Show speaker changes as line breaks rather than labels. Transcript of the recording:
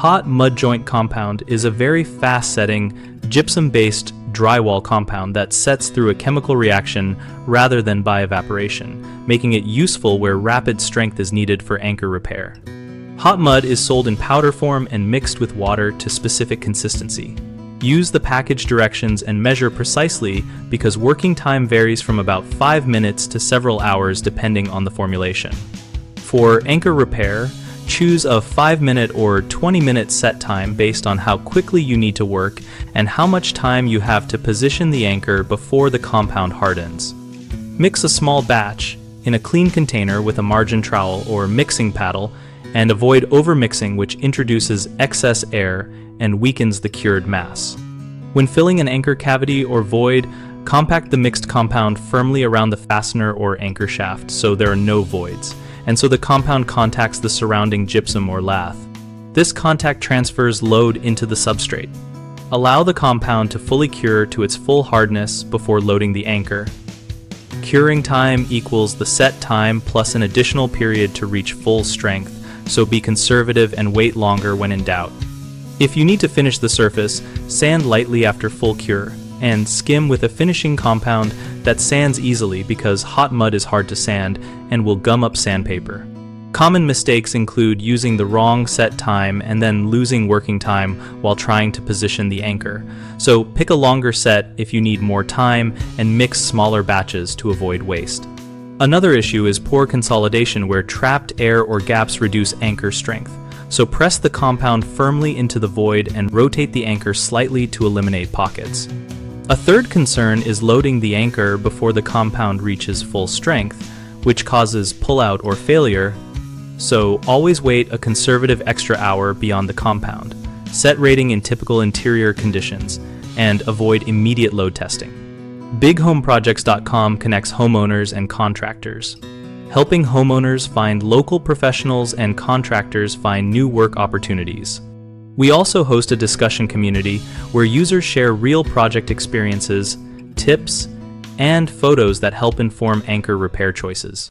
Hot mud joint compound is a very fast-setting, gypsum-based drywall compound that sets through a chemical reaction rather than by evaporation, making it useful where rapid strength is needed for anchor repair. Hot mud is sold in powder form and mixed with water to specific consistency. Use the package directions and measure precisely because working time varies from about 5 minutes to several hours depending on the formulation. For anchor repair, choose a 5-minute or 20-minute set time based on how quickly you need to work and how much time you have to position the anchor before the compound hardens. Mix a small batch in a clean container with a margin trowel or mixing paddle and avoid overmixing, which introduces excess air and weakens the cured mass. When filling an anchor cavity or void, compact the mixed compound firmly around the fastener or anchor shaft so there are no voids, and so the compound contacts the surrounding gypsum or lath. This contact transfers load into the substrate. Allow the compound to fully cure to its full hardness before loading the anchor. Curing time equals the set time plus an additional period to reach full strength, so be conservative and wait longer when in doubt. If you need to finish the surface, sand lightly after full cure, and skim with a finishing compound that sands easily because hot mud is hard to sand and will gum up sandpaper. Common mistakes include using the wrong set time and then losing working time while trying to position the anchor. So pick a longer set if you need more time and mix smaller batches to avoid waste. Another issue is poor consolidation where trapped air or gaps reduce anchor strength. So press the compound firmly into the void and rotate the anchor slightly to eliminate pockets. A third concern is loading the anchor before the compound reaches full strength, which causes pullout or failure, so always wait a conservative extra hour beyond the compound. Set rating in typical interior conditions, and avoid immediate load testing. BigHomeProjects.com connects homeowners and contractors, helping homeowners find local professionals and contractors find new work opportunities. We also host a discussion community where users share real project experiences, tips, and photos that help inform anchor repair choices.